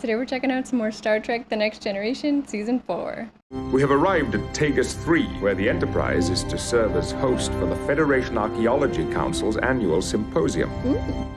Today we're checking out some more Star Trek The Next Generation Season 4. We have arrived at Tagus 3, where the Enterprise is to serve as host for the Federation Archaeology Council's annual symposium.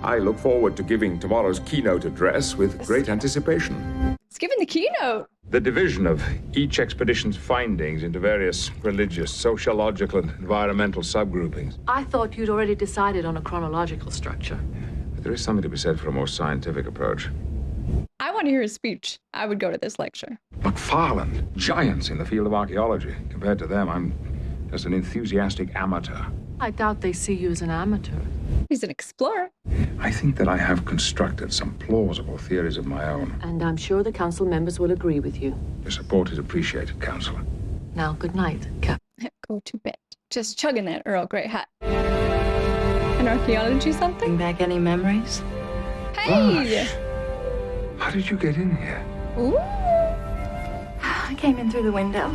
I look forward to giving tomorrow's keynote address with great anticipation. It's giving the keynote. The division of each expedition's findings into various religious, sociological, and environmental subgroupings. I thought you'd already decided on a chronological structure. But there is something to be said for a more scientific approach. I want to hear his speech. I would go to this lecture. McFarland, giants in the field of archaeology. Compared to them, I'm just an enthusiastic amateur. I doubt they see you as an amateur. He's an explorer. I think that I have constructed some plausible theories of my own. And I'm sure the council members will agree with you. Your support is appreciated, Counselor. Now, good night, Captain. Go to bed. Just chugging that Earl Grey hat. An archaeology something? Bring back any memories? Hey! Gosh. How did you get in here? Ooh. I came in through the window.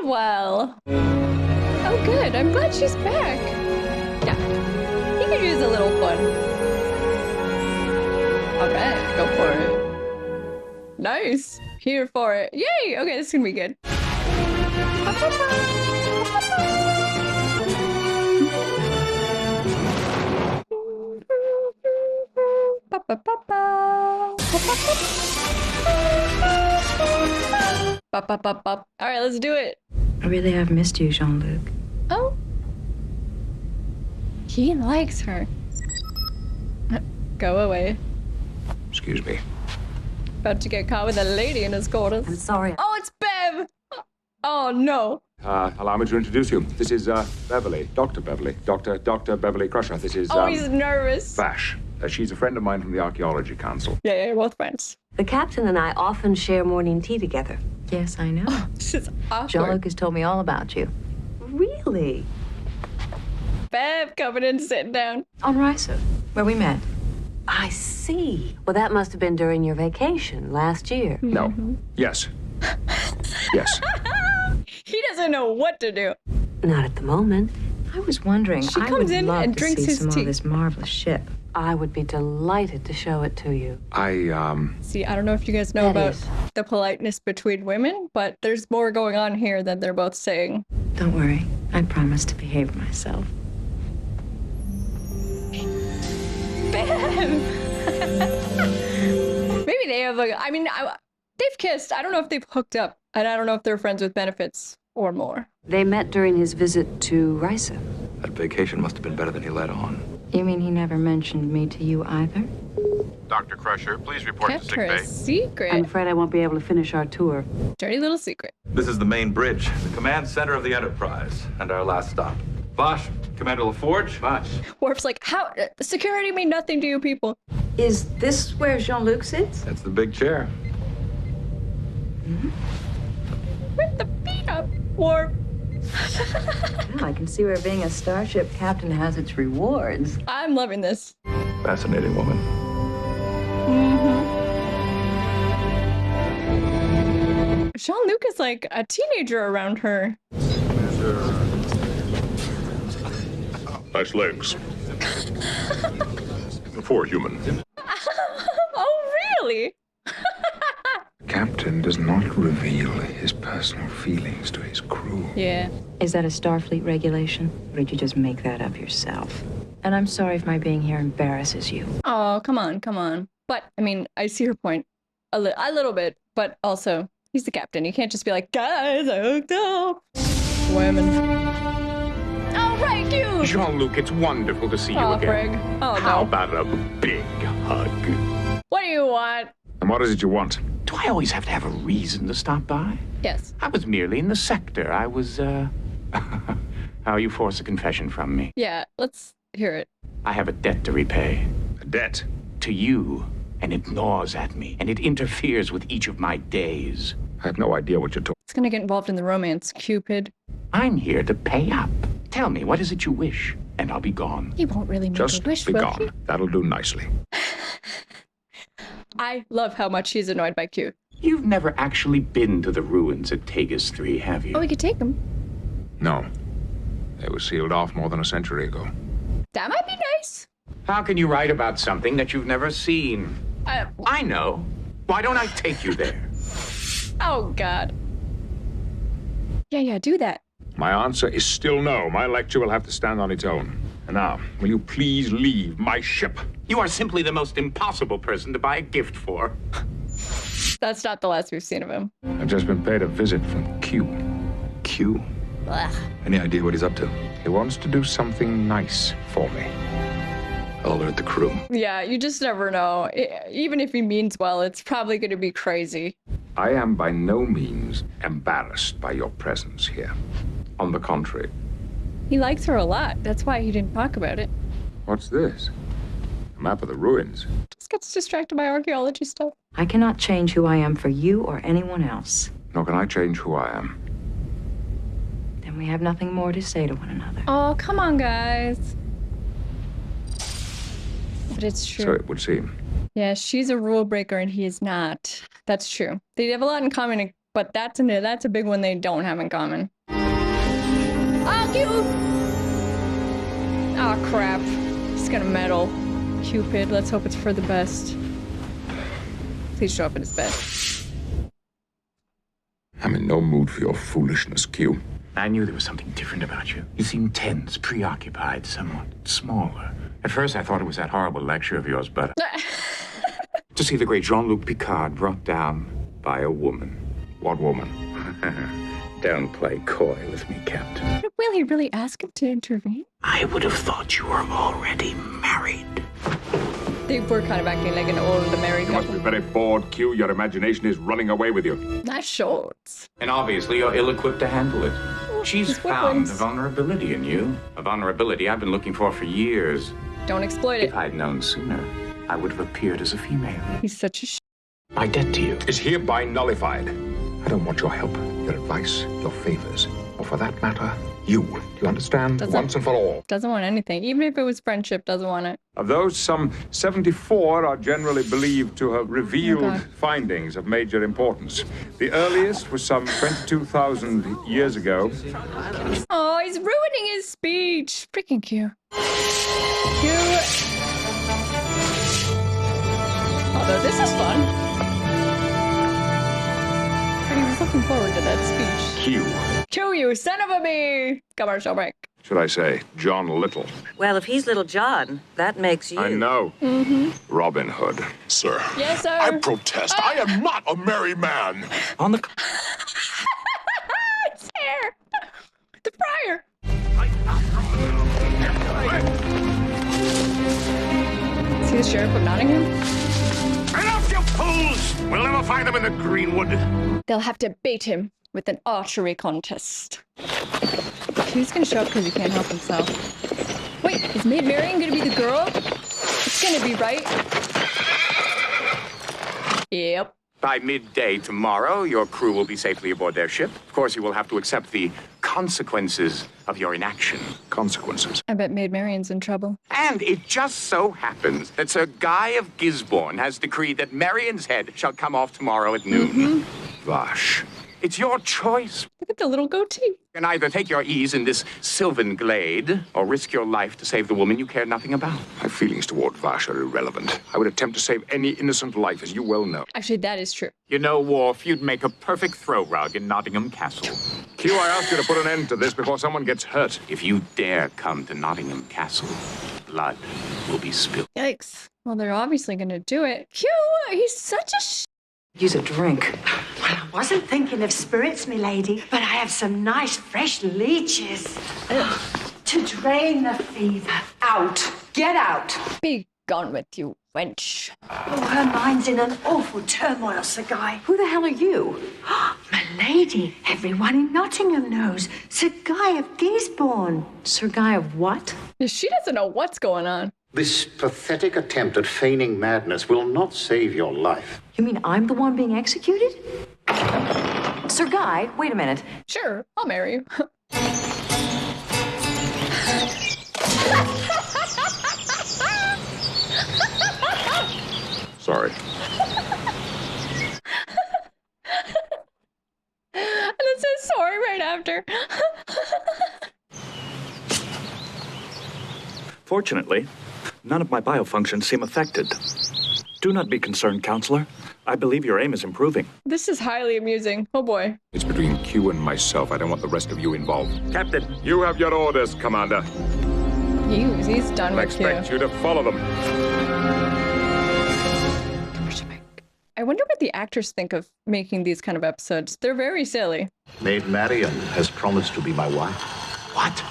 Well. Oh, good. I'm glad she's back. Yeah. He could use a little fun. All right, go for it. Nice. Here for it. Yay! Okay, this is gonna be good. All right, let's do it. I really have missed you, Jean-Luc. Oh. He likes her. Go away. Excuse me. About to get caught with a lady in his quarters. I'm sorry. Oh, it's Bev! Oh, no. Allow me to introduce you. This is, Beverly. Dr. Beverly. Dr. Beverly Crusher. This is, Oh, he's nervous. Vash. She's a friend of mine from the Archaeology Council. Yeah, both friends. The captain and I often share morning tea together. Yes, I know. This is awkward. Jean-Luc has told me all about you. Really? Bev coming in, sitting down. On Risa, where we met. I see. Well, that must have been during your vacation last year. No. Yes. Yes. He doesn't know what to do. Not at the moment. I was wondering, She I comes would in love and to drinks see his some tea. of this marvelous ship. I would be delighted to show it to you. See, I don't know if you guys know That about is. the politeness between women, but there's more going on here than they're both saying. Don't worry, I promise to behave myself. Bev! Maybe they have they've kissed. I don't know if they've hooked up, and I don't know if they're friends with benefits or more. They met during his visit to Risa. That vacation must have been better than he let on. You mean he never mentioned me to you either? Dr. Crusher, please report to Kept her a sickbay. secret. I'm afraid I won't be able to finish our tour. Dirty little secret. This is the main bridge, the command center of the Enterprise, and our last stop. Vosh, Commander LaForge. Vosh. Worf's like, how? Security mean nothing to you people. Is this where Jean-Luc sits? That's the big chair. With the beat up, Worf. Well, I can see where being a starship captain has its rewards. I'm loving this. Fascinating woman. Jean-Luc is like a teenager around her. Nice legs. For a human. Oh, really? Captain does not reveal his personal feelings to his crew. Yeah. Is that a Starfleet regulation? Or did you just make that up yourself? And I'm sorry if my being here embarrasses you. Oh, come on. But, I mean, I see her point a little bit, but also, he's the captain. You can't just be like, guys, I hooked up. Women. Oh, right, you! Jean-Luc, it's wonderful to see you Oh, again. frig. Oh, How no. about a big hug? What do you want? And what is it you want? Do I always have to have a reason to stop by? Yes. I was merely in the sector. I was, How you force a confession from me. Yeah, let's hear it. I have a debt to repay. A debt? To you. And it gnaws at me. And it interferes with each of my days. I have no idea what you're talking. It's gonna get involved in the romance, Qpid. I'm here to pay up. Tell me, what is it you wish? And I'll be gone. He won't really make Just a wish, be will gone. he? That'll do nicely. I love how much he's annoyed by Q. You've never actually been to the ruins at Tagus 3, have you? Oh, we could take him. No. They were sealed off more than a century ago. That might be nice. How can you write about something that you've never seen? I know. Why don't I take you there? Oh, God. Yeah, do that. My answer is still no. My lecture will have to stand on its own. And now, will you please leave my ship? You are simply the most impossible person to buy a gift for. That's not the last we've seen of him. I've just been paid a visit from Q. Q? Ugh. Any idea what he's up to? He wants to do something nice for me. I'll alert the crew. Yeah, you just never know. Even if he means well, it's probably going to be crazy. I am by no means embarrassed by your presence here. On the contrary. He likes her a lot. That's why he didn't talk about it. What's this? A map of the ruins. Just gets distracted by archaeology stuff. I cannot change who I am for you or anyone else. Nor can I change who I am. Then we have nothing more to say to one another. Oh, come on, guys. But it's true. So it would seem. Yeah, she's a rule breaker and he is not. That's true. They have a lot in common, but that's a big one they don't have in common. Oh, cute! Oh, crap. He's gonna meddle. Qpid, let's hope it's for the best. Please show up at his best. I'm in no mood for your foolishness, Q. I knew there was something different about you. You seemed tense, preoccupied, somewhat smaller. At first, I thought it was that horrible lecture of yours, but to see the great Jean-Luc Picard brought down by a woman. What woman? Don't play coy with me, Captain. Will he really ask him to intervene? I would have thought you were already married. They were kind of acting like an old married You must be couple. very bored, Q. Your imagination is running away with you. Nice shorts. And obviously, you're ill-equipped to handle it. She's his found weapons. a vulnerability in you. A vulnerability I've been looking for years. Don't exploit If it. I'd known sooner, I would have appeared as a female. He's such a My debt to you. Is hereby nullified. I don't want your help, your advice, your favors, or for that matter, you. Do you understand? Doesn't- Once and for all. Doesn't want anything. Even if it was friendship, doesn't want it. Of those, some 74 are generally believed to have revealed God. findings of major importance. The earliest was some 22,000 years ago. Oh, he's ruining his speech. Freaking Q. Although this is fun. But he was looking forward to that speech. Q. Q, you son of a bee! Commercial break. Should I say, John Little. Well, if he's Little John, that makes you. I know. Robin Hood. Sir. Yes, sir. I protest. I am not a merry man. On the... It's hair! The friar! See the sheriff of Nottingham? Enough, you fools! We'll never find them in the Greenwood. They'll have to bait him with an archery contest. He's gonna show up because he can't help himself. Wait, is Maid Marian gonna be the girl? It's gonna be, right? Yep. By midday tomorrow, your crew will be safely aboard their ship. Of course, you will have to accept the consequences of your inaction. Consequences. I bet Maid Marian's in trouble. And it just so happens that Sir Guy of Gisborne has decreed that Marian's head shall come off tomorrow at noon. Vash. It's your choice. Look at the little goatee. You can either take your ease in this sylvan glade or risk your life to save the woman you care nothing about. My feelings toward Vash are irrelevant. I would attempt to save any innocent life, as you well know. Actually, that is true. You know, Worf, you'd make a perfect throw rug in Nottingham Castle. Q, I ask you to put an end to this before someone gets hurt. If you dare come to Nottingham Castle, blood will be spilled. Yikes. Well, they're obviously gonna do it. Q, he's such a Use a drink. Well, I wasn't thinking of spirits, milady, but I have some nice fresh leeches to drain the fever. Out. Get out. Be gone with you, wench. Oh, her mind's in an awful turmoil, Sir Guy. Who the hell are you? Milady, everyone in Nottingham knows. Sir Guy of Gisborne. Sir Guy of what? She doesn't know what's going on. This pathetic attempt at feigning madness will not save your life. You mean I'm the one being executed? Sir Guy, wait a minute. Sure, I'll marry you. Sorry. And it says sorry right after. Fortunately, none of my biofunctions seem affected. Do not be concerned, Counselor. I believe your aim is improving. This is highly amusing. Oh boy. It's between Q and myself. I don't want the rest of you involved. Captain. You have your orders, Commander. He's done I with Q. expect you to follow them. I wonder what the actors think of making these kind of episodes. They're very silly. Maid Marian has promised to be my wife. What?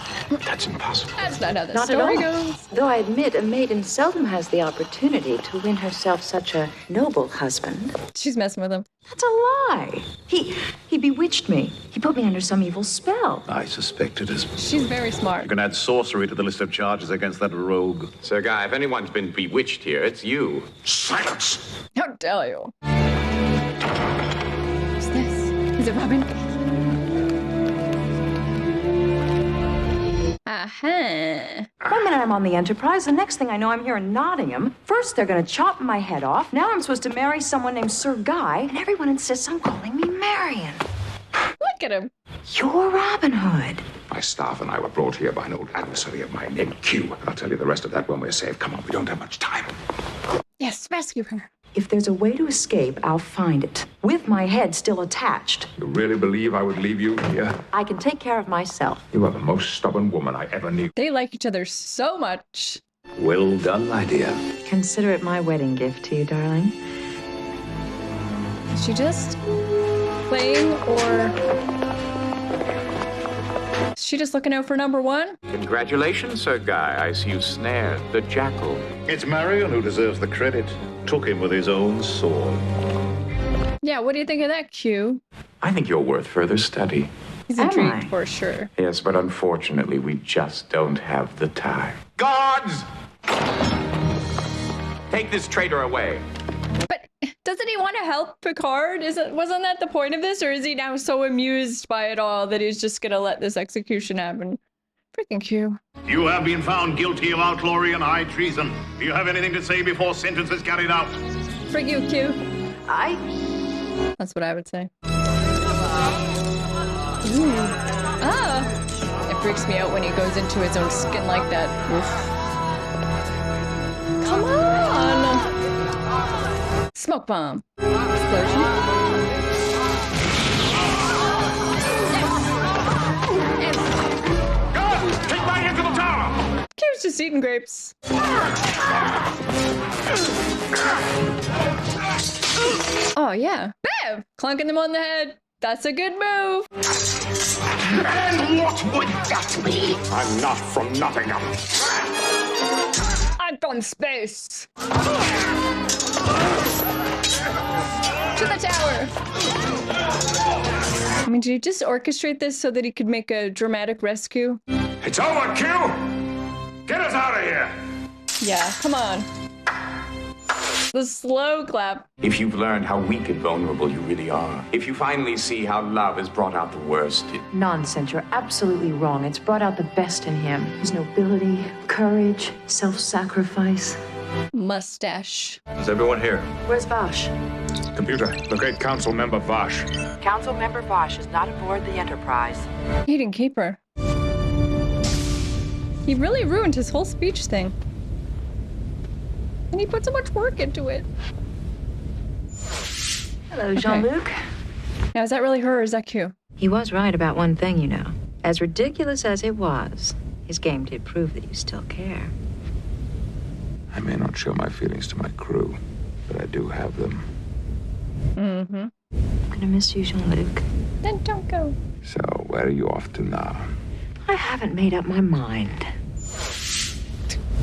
That's impossible. That's not how the Not story at all. goes. Though I admit a maiden seldom has the opportunity to win herself such a noble husband. She's messing with him. That's a lie. He bewitched me. He put me under some evil spell. I suspect it is. She's very smart. You can add sorcery to the list of charges against that rogue. Sir Guy, if anyone's been bewitched here, it's you. Silence! How dare you? Who's this? Is it Robin? Aha. One minute I'm on the Enterprise, the next thing I know I'm here in Nottingham. First they're gonna chop my head off. Now I'm supposed to marry someone named Sir Guy, and everyone insists on calling me Marion. Look at him. You're Robin Hood. My staff and I were brought here by an old adversary of mine named Q. I'll tell you the rest of that when we're safe. Come on, we don't have much time. Yes, rescue her. If there's a way to escape, I'll find it. With my head still attached. You really believe I would leave you here? I can take care of myself. You are the most stubborn woman I ever knew. They like each other so much. Well done, my dear. Consider it my wedding gift to you, darling. Is she just playing, or is she just looking out for number one? Congratulations, Sir Guy. I see you snared the jackal. It's Marion who deserves the credit. Took him with his own sword. Yeah, what do you think of that, Q? I think you're worth further study. He's intrigued for sure. Yes, but unfortunately, we just don't have the time. Guards! Take this traitor away. But doesn't he want to help Picard? Wasn't that the point of this? Or is he now so amused by it all that he's just gonna let this execution happen? Freaking Q. You have been found guilty of outlawry and high treason. Do you have anything to say before sentence is carried out? Frig you, Q. That's what I would say. Ooh. Ah! It freaks me out when he goes into his own skin like that. Oof. Come on! Smoke bomb. Explosion. Take my into the tower! Q's just eating grapes. Oh, yeah. Bam! Clunking them on the head. That's a good move. And what would that be? I'm not from Nottingham. I'm from space. To the tower. I mean, did he just orchestrate this so that he could make a dramatic rescue? It's over, Q! Get us out of here! Yeah, come on. The slow clap. If you've learned how weak and vulnerable you really are, if you finally see how love has brought out the worst, Nonsense, you're absolutely wrong. It's brought out the best in him. His nobility, courage, self-sacrifice. Mustache. Is everyone here? Where's Vash? Computer, locate Council Member Vash. Council Member Vash is not aboard the Enterprise. He didn't keep her. He really ruined his whole speech thing. And he put so much work into it. Hello, Jean-Luc. Now, is that really her or is that Q? He was right about one thing, you know. As ridiculous as it was, his game did prove that you still care. I may not show my feelings to my crew, but I do have them. Mm-hmm. I'm gonna miss you, Jean-Luc. Then don't go. So, where are you off to now? I haven't made up my mind.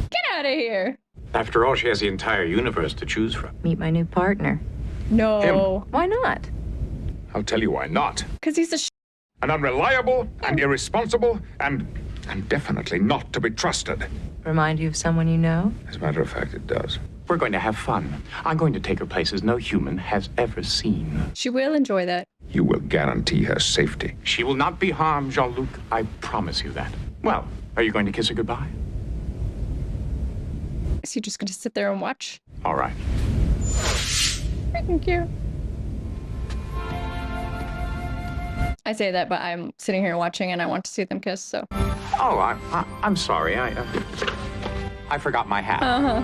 Get out of here. after all, she has the entire universe to choose from. Meet my new partner. No. Him. Why not? I'll tell you why not. Because he's An unreliable and irresponsible and definitely not to be trusted. Remind you of someone you know? As a matter of fact, it does. We're going to have fun. I'm going to take her places no human has ever seen. She will enjoy that. You will guarantee her safety. She will not be harmed, Jean-Luc. I promise you that. Well, are you going to kiss her goodbye? Is he just going to sit there and watch? All right. Freaking cute. I say that, but I'm sitting here watching and I want to see them kiss, so. Oh, I'm sorry. I forgot my hat. Uh-huh.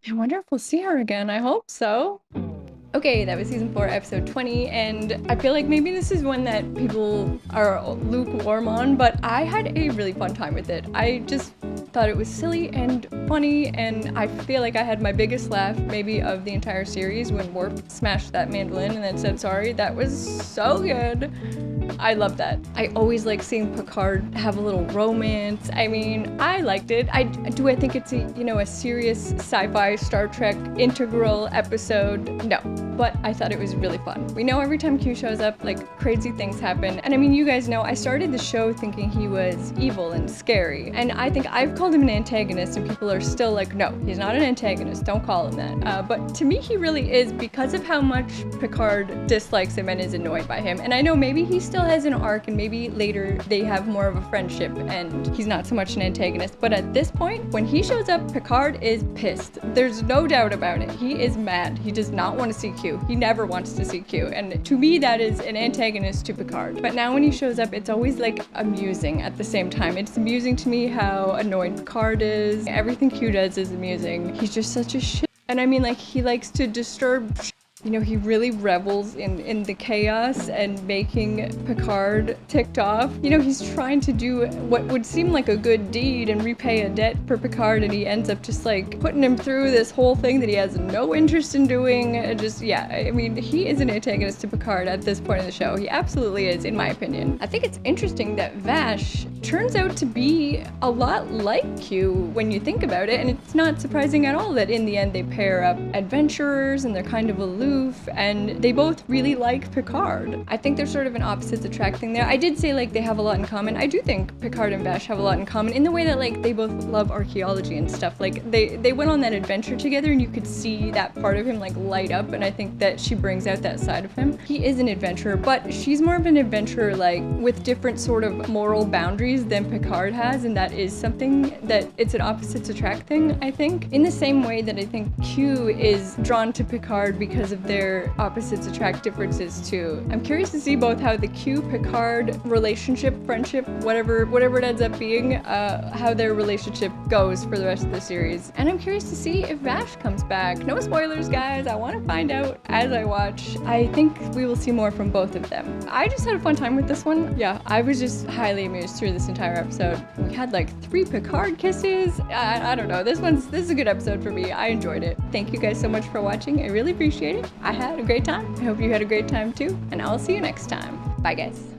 I wonder if we'll see her again. I hope so. Okay, that was season 4, episode 20, and I feel like maybe this is one that people are lukewarm on, but I had a really fun time with it. I just thought it was silly and funny, and I feel like I had my biggest laugh maybe of the entire series when Warp smashed that mandolin and then said sorry. That was so good. I love that. I always like seeing Picard have a little romance. I mean, I liked it. I think it's a serious sci-fi Star Trek integral episode? No, but I thought it was really fun. We know every time Q shows up, like, crazy things happen. And I mean, you guys know, I started the show thinking he was evil and scary. And I think I've called him an antagonist and people are still like, no, he's not an antagonist, don't call him that. But to me, he really is because of how much Picard dislikes him and is annoyed by him. And I know maybe he still has an arc and maybe later they have more of a friendship and he's not so much an antagonist. But at this point, when he shows up, Picard is pissed. There's no doubt about it. He is mad. He does not want to see Q. He never wants to see Q. And to me, that is an antagonist to Picard. But now when he shows up, it's always like amusing at the same time. It's amusing to me how annoyed Picard is. Everything Q does is amusing. He's just such a shit. And I mean, like, he likes to disturb. You know, he really revels in the chaos and making Picard ticked off. You know, he's trying to do what would seem like a good deed and repay a debt for Picard, and he ends up just like putting him through this whole thing that he has no interest in doing. I mean, he is an antagonist to Picard at this point in the show. He absolutely is, in my opinion. I think it's interesting that Vash turns out to be a lot like Q when you think about it, and it's not surprising at all that in the end they pair up adventurers and they're kind of aloof and they both really like Picard. I think there's sort of an opposites attract thing there. I did say like they have a lot in common. I do think Picard and Vash have a lot in common in the way that like they both love archaeology and stuff. Like they went on that adventure together and you could see that part of him like light up, and I think that she brings out that side of him. He is an adventurer, but she's more of an adventurer like with different sort of moral boundaries than Picard has, and that is something that it's an opposites attract thing, I think. In the same way that I think Q is drawn to Picard because of their opposites attract differences too. I'm curious to see both how the Q-Picard relationship, friendship, whatever it ends up being, how their relationship goes for the rest of the series. And I'm curious to see if Vash comes back. No spoilers, guys. I want to find out as I watch. I think we will see more from both of them. I just had a fun time with this one. Yeah, I was just highly amused through this entire episode. We had like 3 Picard kisses. I don't know. This is a good episode for me. I enjoyed it. Thank you guys so much for watching. I really appreciate it. I had a great time. I hope you had a great time too, and I'll see you next time. Bye, guys.